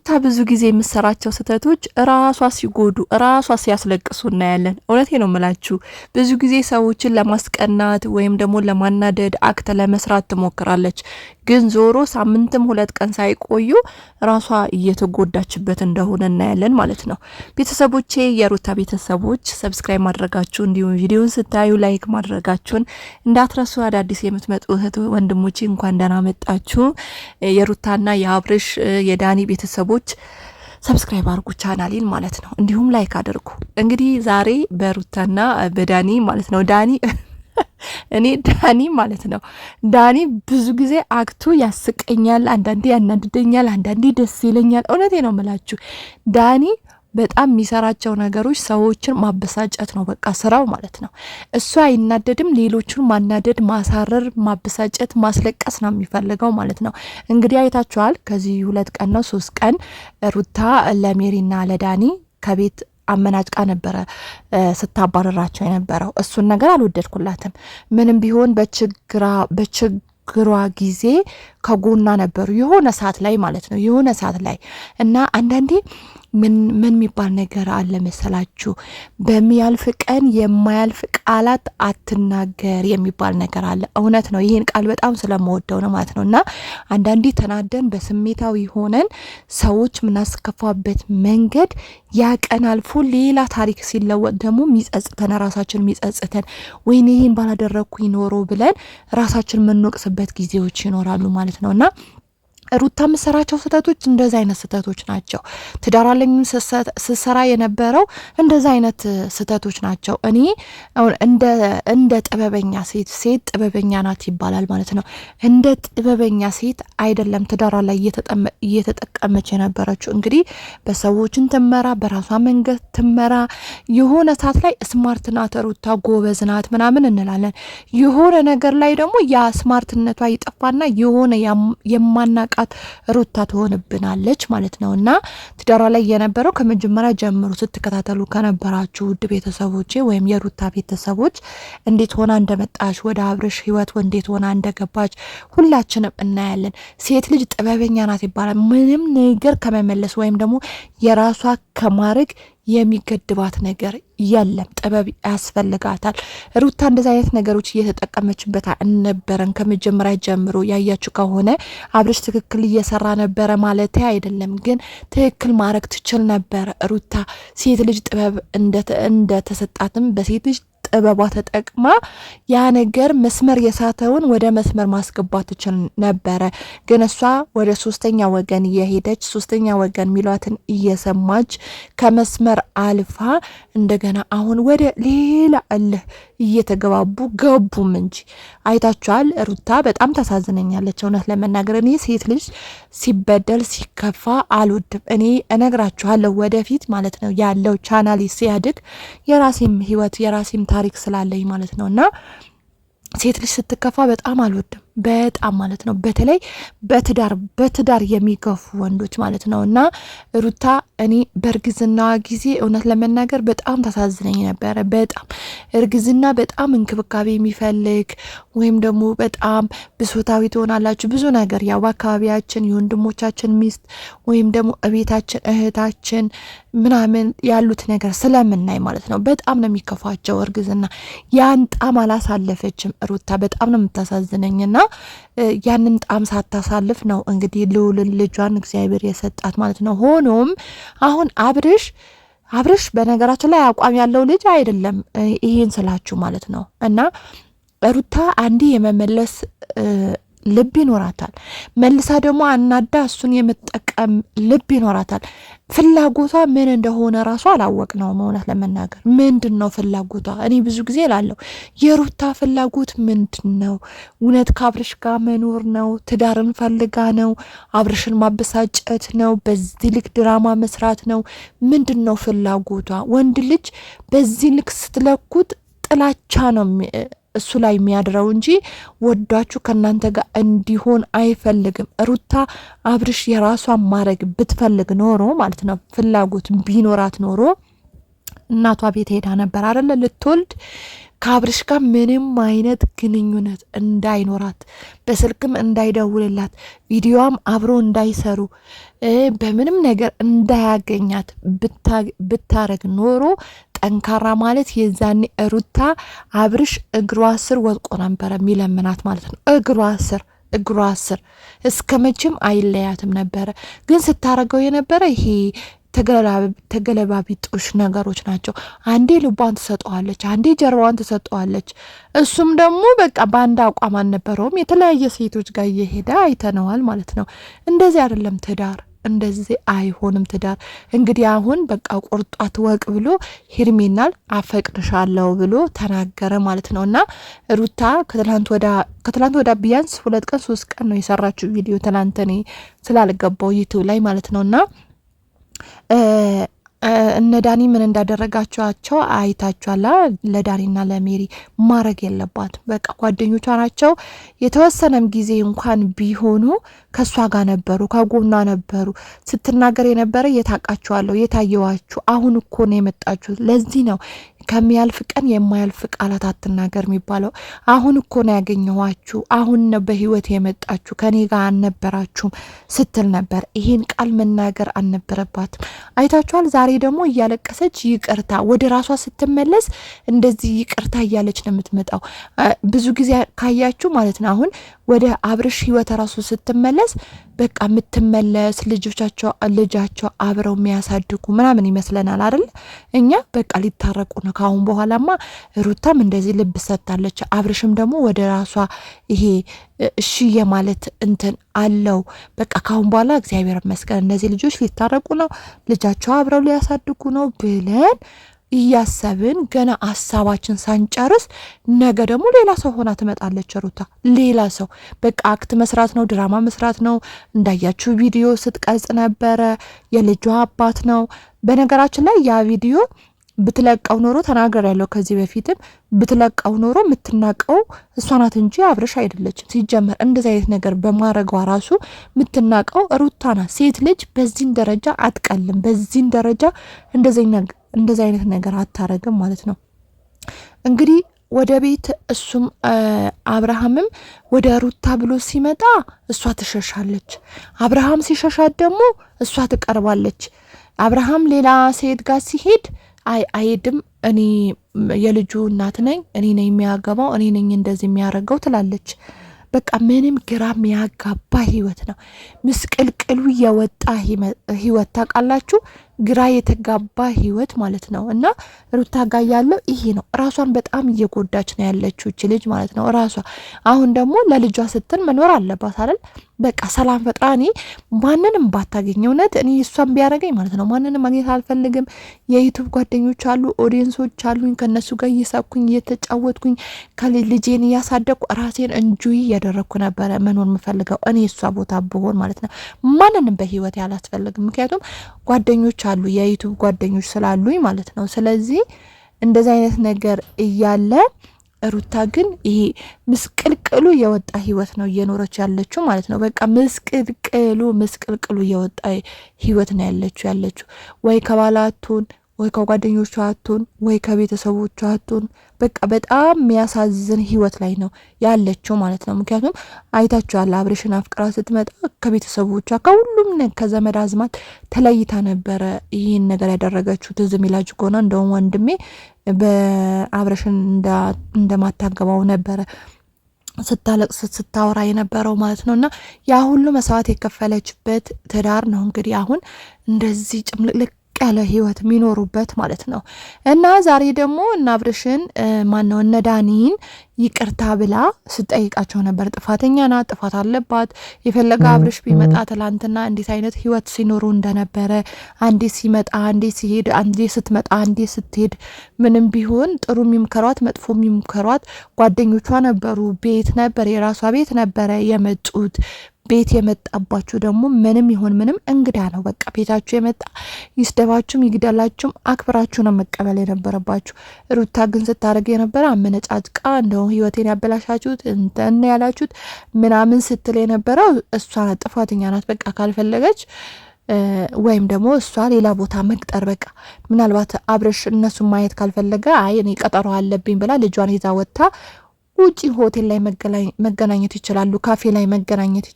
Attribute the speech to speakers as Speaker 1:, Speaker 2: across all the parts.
Speaker 1: ሩታ ብዙ ጊዜ የምሰራቸው ስህተቶች ራሷ ሲጎዱ ራሷ ሲያስለቅሱ እናያለን። እውነቴ ነው የምላችሁ። ብዙ ጊዜ ሰዎችን ለማስቀናት ወይም ደግሞ ለማናደድ አክተ ለመስራት ትሞክራለች። ግን ዞሮ ሳምንትም 2 ቀን ሳይቆዩ ራሷ እየተጎዳችበት እንደሆነ እናያለን ማለት ነው። ቤተሰቦቼ፣ የሩታ ቤተሰቦች ሰብስክራይብ ማድረጋችሁ እንዲሁም ቪዲዮን ስታዩ ላይክ ማድረጋችሁን እንዳትረሱ። አዳዲስ የምትመጡ እህት ወንድሞቼ እንኳን ደህና መጣችሁ። የሩታና የአብርሽ የዳኒ ቤተሰቦች ሰብስክራይብ አድርጉ ቻናሌን ማለት ነው። እንዲሁም ላይክ አድርጉ። እንግዲህ ዛሬ በሩታና በዳኒ ማለት ነው እኔ ዳኒ ማለት ነው ዳኒ ብዙ ጊዜ አክቱ ያስቀኛል፣ አንዳንዴ ያናድደኛል፣ አንዳንዴ ደስ ይለኛል። እውነቴ ነው የምላችሁ ዳኒ በጣም የሚሰራቸው ነገሮች ሰዎችን ማበሳጨት ነው፣ በቃ ስራው ማለት ነው። እሱ አይናደድም፣ ሌሎቹን ማናደድ፣ ማሳረር፣ ማበሳጨት፣ ማስለቀስ ነው የሚፈልገው ማለት ነው። እንግዲህ አይታችኋል። ከዚህ 2 ቀን ነው 3 ቀን ሩታ ለሜሪና ለዳኒ ከቤት አመናጭቃ ነበረ ስታባረራቸው የነበረው። እሱን ነገር አልወደድኩላትም። ምንም ቢሆን በችግሯ ጊዜ ከጎና ነበሩ፣ የሆነ ሰዓት ላይ ማለት ነው፣ የሆነ ሰዓት ላይ እና አንዳንዴ ምን የሚባል ነገር አለ መሰላችሁ? በሚያልፍ ቀን የማያልፍ ቃላት አትናገር የሚባል ነገር አለ። እውነት ነው። ይህን ቃል በጣም ስለምወደው ነው ማለት ነው። እና አንዳንዴ ተናደን በስሜታዊ ሆነን ሰዎች ምናስከፋበት መንገድ ያ ቀን አልፎ ሌላ ታሪክ ሲለወጥ ደግሞ የሚጸጽተን ራሳችን የሚጸጽተን ወይኔ ይህን ባላደረግኩኝ ኖሮ ብለን ራሳችን የምንወቅስበት ጊዜዎች ይኖራሉ ማለት ነው። እና ሩታ የምሰራቸው ስህተቶች እንደዛ አይነት ስህተቶች ናቸው። ትዳር አለኝ ስሰራ የነበረው እንደዛ አይነት ስህተቶች ናቸው። እኔ እንደ ጥበበኛ ሴት ጥበበኛ ናት ይባላል ማለት ነው። እንደ ጥበበኛ ሴት አይደለም ትዳሯ ላይ እየተጠቀመች የነበረችው። እንግዲህ በሰዎችን ትመራ፣ በራሷ መንገድ ትመራ። የሆነ ሰዓት ላይ ስማርት ናት ሩታ፣ ጎበዝ ናት ምናምን እንላለን። የሆነ ነገር ላይ ደግሞ ያ ስማርትነቷ ይጠፋና የሆነ የማናቃ ሩታ ትሆንብናለች ማለት ነው። እና ትዳሯ ላይ የነበረው ከመጀመሪያ ጀምሮ ስትከታተሉ ከነበራችሁ ውድ ቤተሰቦቼ ወይም የሩታ ቤተሰቦች እንዴት ሆና እንደመጣች ወደ አብርሽ ህይወት እንዴት ሆና እንደገባች ሁላችንም እናያለን። ሴት ልጅ ጥበበኛ ናት ይባላል። ምንም ነገር ከመመለስ ወይም ደግሞ የራሷ ከማድረግ የሚገድባት ነገር የለም። ጥበብ ያስፈልጋታል። ሩታ እንደዛ አይነት ነገሮች እየተጠቀመችበት ነበረን ከመጀመሪያ ጀምሮ። ያያችሁ ከሆነ አብርሽ ትክክል እየሰራ ነበረ ማለት አይደለም፣ ግን ትክክል ማድረግ ትችል ነበረ። ሩታ ሴት ልጅ ጥበብ እንደተሰጣትም በሴት ልጅ ጥበቧ ተጠቅማ ያ ነገር መስመር የሳተውን ወደ መስመር ማስገባት ትችል ነበረ። ግን እሷ ወደ 3ኛ ወገን እየሄደች 3ኛ ወገን ሚሏትን እየሰማች ከመስመር አልፋ እንደገና አሁን ወደ ሌላ እልህ እየተገባቡ ገቡም እንጂ አይታችኋል። ሩታ በጣም ታሳዝነኛለች እውነት ለመናገር። እኔ ሴት ልጅ ሲበደል ሲከፋ አልወድም። እኔ እነግራችኋለሁ ወደፊት ማለት ነው ያለው ቻናል ሲያድግ የራሴም ህይወት የራሴም ታሪክ ስላለኝ ማለት ነው። እና ሴት ልጅ ስትከፋ በጣም አልወድም፣ በጣም ማለት ነው። በተለይ በትዳር የሚገፉ ወንዶች ማለት ነው። እና ሩታ እኔ በእርግዝናዋ ጊዜ እውነት ለመናገር በጣም ታሳዝነኝ ነበረ። በጣም እርግዝና በጣም እንክብካቤ የሚፈልግ ወይም ደግሞ በጣም ብሶታዊ ትሆናላችሁ። ብዙ ነገር ያው በአካባቢያችን የወንድሞቻችን ሚስት ወይም ደግሞ እቤታችን እህታችን ምናምን ያሉት ነገር ስለምናይ ማለት ነው በጣም ነው የሚከፋቸው እርግዝና። ያን ጣም አላሳለፈችም ሩታ። በጣም ነው የምታሳዝነኝና ያንን ጣም ሳታሳልፍ ነው እንግዲህ ልዑልን ልጇን እግዚአብሔር የሰጣት ማለት ነው። ሆኖም አሁን አብርሽ በነገራችን ላይ አቋም ያለው ልጅ አይደለም። ይሄን ስላችሁ ማለት ነው። እና ሩታ አንዲ የመመለስ ልብ ይኖራታል። መልሳ ደግሞ አናዳ እሱን የምትጠቀም ልብ ይኖራታል። ፍላጎቷ ምን እንደሆነ ራሱ አላወቅነውም። እውነት ለመናገር ምንድን ነው ፍላጎቷ? እኔ ብዙ ጊዜ እላለሁ የሩታ ፍላጎት ምንድን ነው? እውነት ከአብርሽ ጋር መኖር ነው? ትዳርን ፈልጋ ነው? አብርሽን ማበሳጨት ነው? በዚህ ልክ ድራማ መስራት ነው? ምንድን ነው ፍላጎቷ? ወንድ ልጅ በዚህ ልክ ስትለኩት ጥላቻ ነው እሱ ላይ የሚያድረው እንጂ ወዳችሁ ከናንተ ጋር እንዲሆን አይፈልግም። ሩታ አብርሽ የራሷን ማድረግ ብትፈልግ ኖሮ ማለት ነው ፍላጎት ቢኖራት ኖሮ እናቷ ቤት ሄዳ ነበር አይደለ ልትወልድ። ከአብርሽ ጋር ምንም አይነት ግንኙነት እንዳይኖራት፣ በስልክም እንዳይደውልላት፣ ቪዲዮዋም አብሮ እንዳይሰሩ በምንም ነገር እንዳያገኛት ብታረግ ኖሮ ጠንካራ ማለት የዛኔ ሩታ አብርሽ እግሯ ስር ወድቆ ነበረ የሚለምናት ማለት ነው። እግሯ ስር እስከ መቼም አይለያትም ነበረ። ግን ስታረገው የነበረ ይሄ ተገለባቢጦሽ ነገሮች ናቸው። አንዴ ልቧን ትሰጠዋለች፣ አንዴ ጀርባዋን ትሰጠዋለች። እሱም ደግሞ በቃ በአንድ አቋም አልነበረውም። የተለያየ ሴቶች ጋር እየሄደ አይተነዋል ማለት ነው። እንደዚህ አይደለም ትዳር፣ እንደዚህ አይሆንም ትዳር። እንግዲህ አሁን በቃ ቁርጧት ወቅ ብሎ ሄርሜናል አፈቅርሻለሁ ብሎ ተናገረ ማለት ነው። እና ሩታ ከትላንት ወዳ ቢያንስ 2 ቀን 3 ቀን ነው የሰራችው ቪዲዮ። ትላንት እኔ ስላልገባው ዩቲዩብ ላይ ማለት ነውና እነ ዳኒ ምን እንዳደረጋቸዋቸው አይታችኋላ። ለዳኒና ለሜሪ ማድረግ የለባት በቃ ጓደኞቿ ናቸው። የተወሰነም ጊዜ እንኳን ቢሆኑ ከሷ ጋር ነበሩ፣ ከጎኗ ነበሩ። ስትናገር የነበረ የታቃችኋለሁ፣ የታየዋችሁ አሁን እኮ ነው የመጣችሁ። ለዚህ ነው ከሚያልፍ ቀን የማያልፍ ቃላት አትናገር የሚባለው። አሁን እኮ ነው ያገኘኋችሁ፣ አሁን ነው በህይወት የመጣችሁ፣ ከኔ ጋር አልነበራችሁም ስትል ነበር። ይሄን ቃል መናገር አልነበረባትም። አይታችኋል። ዛሬ ደግሞ እያለቀሰች ይቅርታ ወደ ራሷ ስትመለስ እንደዚህ ይቅርታ እያለች ነው የምትመጣው። ብዙ ጊዜ ካያችሁ ማለት ነው አሁን ወደ አብርሽ ህይወት ራሱ ስትመለስ በቃ የምትመለስ ልጃቸው አብረው የሚያሳድጉ ምናምን ይመስለናል አይደል? እኛ በቃ ሊታረቁ ነው ካሁን በኋላማ። ሩታም እንደዚህ ልብ ሰጥታለች። አብርሽም ደግሞ ወደ ራሷ ይሄ እሺ የማለት እንትን አለው። በቃ ካሁን በኋላ እግዚአብሔር ይመስገን እነዚህ ልጆች ሊታረቁ ነው፣ ልጃቸው አብረው ሊያሳድጉ ነው ብለን እያሰብን ገና ሀሳባችን ሳንጨርስ ነገ ደግሞ ሌላ ሰው ሆና ትመጣለች ሩታ። ሌላ ሰው በቃ አክት መስራት ነው፣ ድራማ መስራት ነው። እንዳያችሁ ቪዲዮ ስትቀርጽ ነበረ። የልጇ አባት ነው። በነገራችን ላይ ያ ቪዲዮ ብትለቀው ኖሮ ተናገር ያለው ከዚህ በፊትም ብትለቀው ኖሮ የምትናቀው እሷ ናት እንጂ አብርሽ አይደለችም። ሲጀመር እንደዚህ አይነት ነገር በማረጓ ራሱ የምትናቀው ሩታ ናት። ሴት ልጅ በዚህን ደረጃ አትቀልም። በዚህን ደረጃ እንደዚህ አይነት ነገር አታረግም ማለት ነው። እንግዲህ ወደ ቤት እሱም አብርሃምም ወደ ሩታ ብሎ ሲመጣ እሷ ትሸሻለች። አብርሃም ሲሸሻት ደግሞ እሷ ትቀርባለች። አብርሃም ሌላ ሴት ጋር ሲሄድ አይሄድም፣ እኔ የልጁ እናት ነኝ፣ እኔ ነኝ የሚያገባው፣ እኔ ነኝ እንደዚህ የሚያደርገው ትላለች። በቃ ምንም ግራ የሚያጋባ ህይወት ነው። ምስቅልቅሉ የወጣ ህይወት ታውቃላችሁ፣ ግራ የተጋባ ህይወት ማለት ነው። እና ሩታ ጋር ያለው ይሄ ነው። ራሷን በጣም እየጎዳች ነው ያለችው እቺ ልጅ ማለት ነው። ራሷ አሁን ደግሞ ለልጇ ስትል መኖር አለባት አይደል? በቃ ሰላም ፈጥራ እኔ ማንንም ባታገኝ እውነት እኔ እሷን ቢያደርገኝ ማለት ነው ማንንም ማግኘት አልፈልግም። የዩቱብ ጓደኞች አሉ፣ ኦዲየንሶች አሉኝ። ከነሱ ጋር እየሳኩኝ እየተጫወትኩኝ ከልጄን እያሳደግኩ ራሴን እንጆይ እያደረግኩ ነበረ መኖር የምፈልገው እኔ እሷ ቦታ ብሆን ማለት ነው። ማንንም በህይወት ያላስፈልግም። ምክንያቱም ጓደኞች አሉ፣ የዩቱብ ጓደኞች ስላሉኝ ማለት ነው። ስለዚህ እንደዚህ አይነት ነገር እያለ ሩታ ግን ይሄ ምስቅልቅሉ የወጣ ህይወት ነው እየኖረች ያለችው ማለት ነው። በቃ ምስቅልቅሉ የወጣ ህይወት ነው ያለችው። ወይ ከባሏ አትሆን፣ ወይ ከጓደኞቿ አትሆን፣ ወይ ከቤተሰቦቿ አትሆን። በቃ በጣም የሚያሳዝን ህይወት ላይ ነው ያለችው ማለት ነው። ምክንያቱም አይታችኋል፣ አብርሽን አፍቅራ ስትመጣ ከቤተሰቦቿ ከሁሉም ከዘመድ አዝማት ተለይታ ነበረ ይህን ነገር ያደረገችው። ትዝ የሚላችሁ ከሆነ እንደውም ወንድሜ በአብርሽን እንደማታገባው ነበረ ስታለቅስ ስታወራ የነበረው ማለት ነው። እና ያ ሁሉ መስዋዕት የከፈለችበት ትዳር ነው እንግዲህ አሁን እንደዚህ ጭምልቅልቅ ያለ ህይወት የሚኖሩበት ማለት ነው። እና ዛሬ ደግሞ እነ አብርሽን ማነው እነ ዳኒን ይቅርታ ብላ ስጠይቃቸው ነበር። ጥፋተኛ ናት፣ ጥፋት አለባት። የፈለገ አብርሽ ቢመጣ ትላንትና እንዴት አይነት ህይወት ሲኖሩ እንደነበረ አንዴ ሲመጣ አንዴ ሲሄድ፣ አንዴ ስትመጣ አንዴ ስትሄድ፣ ምንም ቢሆን ጥሩ የሚምከሯት መጥፎ የሚምከሯት ጓደኞቿ ነበሩ። ቤት ነበር፣ የራሷ ቤት ነበረ የመጡት። ቤት የመጣባችሁ ደግሞ ምንም ይሁን ምንም እንግዳ ነው። በቃ ቤታችሁ የመጣ ይስደባችሁም ይግደላችሁም አክብራችሁ ነው መቀበል የነበረባችሁ። ሩታ ግን ስታደርግ የነበረ አመነጫጭቃ እንደው ህይወቴን ያበላሻችሁት እንትን ያላችሁት ምናምን ስትል የነበረው እሷ ናት፣ ጥፋተኛ ናት። በቃ ካልፈለገች ወይም ደግሞ እሷ ሌላ ቦታ መቅጠር በቃ ምናልባት አብርሽ እነሱን ማየት ካልፈለገ አይ እኔ ቀጠሮ አለብኝ ብላ ልጇን ይዛ ወጥታ ውጪ ሆቴል ላይ መገናኘት ይችላሉ፣ ካፌ ላይ መገናኘት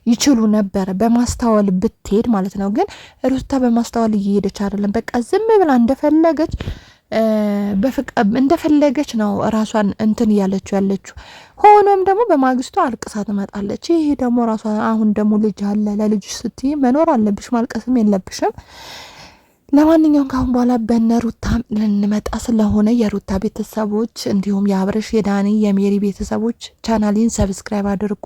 Speaker 1: ይችሉ ነበር በማስተዋል ብትሄድ ማለት ነው። ግን ሩታ በማስተዋል እየሄደች አይደለም። በቃ ዝም ብላ እንደፈለገች ነው ራሷን እንትን ያለችው። ሆኖም ደግሞ በማግስቱ አልቅሳ ትመጣለች። ይሄ ደግሞ ራሷ አሁን ደግሞ ልጅ አለ፣ ለልጅ ስትይ መኖር አለብሽ፣ ማልቀስም የለብሽም። ለማንኛውም ካሁን በኋላ በነ ሩታ ልንመጣ ስለሆነ የሩታ ቤተሰቦች እንዲሁም የአብረሽ የዳኒ የሜሪ ቤተሰቦች ቻናሌን ሰብስክራይብ አድርጉ።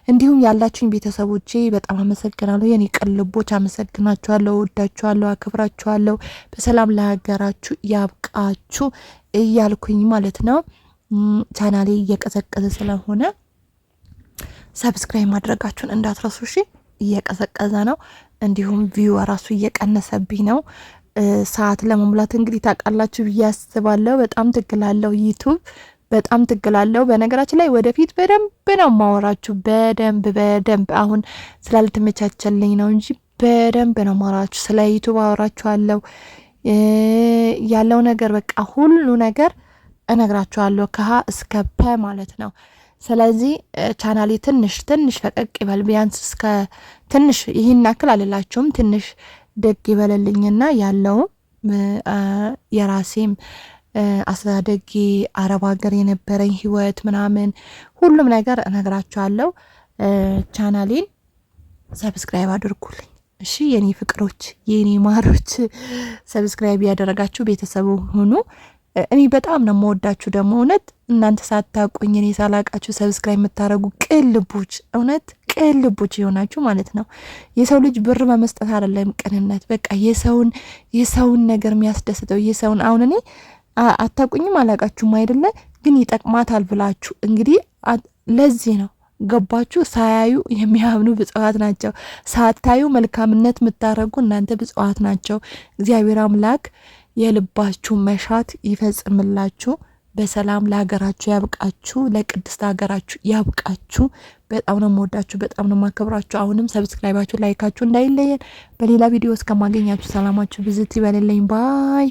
Speaker 1: እንዲሁም ያላችሁኝ ቤተሰቦቼ በጣም አመሰግናለሁ። የኔ ቅልቦች አመሰግናችኋለሁ፣ ወዳችኋለሁ፣ አክብራችኋለሁ። በሰላም ለሀገራችሁ ያብቃችሁ እያልኩኝ ማለት ነው። ቻናሌ እየቀዘቀዘ ስለሆነ ሰብስክራይብ ማድረጋችሁን እንዳትረሱ እሺ። እየቀዘቀዘ ነው። እንዲሁም ቪው ራሱ እየቀነሰብኝ ነው። ሰዓት ለመሙላት እንግዲህ ታውቃላችሁ ብዬ አስባለሁ። በጣም ትግላለሁ፣ ዩቲዩብ በጣም ትግላለሁ። በነገራችን ላይ ወደፊት በደንብ ነው ማወራችሁ፣ በደንብ አሁን ስላልተመቻቸልኝ ነው እንጂ በደንብ ነው ማወራችሁ። ስለ ዩቲዩብ አወራችኋለሁ። ያለው ነገር በቃ ሁሉ ነገር እነግራችኋለሁ ከሀ እስከ ፐ ማለት ነው። ስለዚህ ቻናሌ ትንሽ ፈቀቅ ይበል፣ ቢያንስ እስከ ትንሽ ይህን ያክል አልላችሁም፣ ትንሽ ደግ ይበልልኝና ያለው የራሴም አስተዳደጌ አረብ ሀገር የነበረኝ ህይወት ምናምን ሁሉም ነገር እነግራችኋለሁ። ቻናሌን ሰብስክራይብ አድርጉልኝ እሺ፣ የኔ ፍቅሮች፣ የኔ ማሮች፣ ሰብስክራይብ ያደረጋችሁ ቤተሰቡ ሁኑ። እኔ በጣም ነው የምወዳችሁ። ደግሞ እውነት እናንተ ሳታውቁኝ እኔ ሳላቃችሁ ሰብስክራይብ የምታደርጉ ቅልቦች፣ እውነት ቅልቦች የሆናችሁ ማለት ነው። የሰው ልጅ ብር በመስጠት አይደለም ቅንነት፣ በቃ የሰውን ነገር የሚያስደስተው የሰውን አሁን እኔ አታውቁኝም አላቃችሁም አይደለ? ግን ይጠቅማታል ብላችሁ እንግዲህ ለዚህ ነው ገባችሁ። ሳያዩ የሚያምኑ ብጽዋት ናቸው። ሳታዩ መልካምነት የምታደርጉ እናንተ ብጽዋት ናቸው። እግዚአብሔር አምላክ የልባችሁ መሻት ይፈጽምላችሁ። በሰላም ለሀገራችሁ ያብቃችሁ፣ ለቅድስት ሀገራችሁ ያብቃችሁ። በጣም ነው የምወዳችሁ፣ በጣም ነው የማከብራችሁ። አሁንም ሰብስክራይባችሁ፣ ላይካችሁ እንዳይለየን። በሌላ ቪዲዮ እስከማገኛችሁ ሰላማችሁ ብዝት ይበልልኝ። ባይ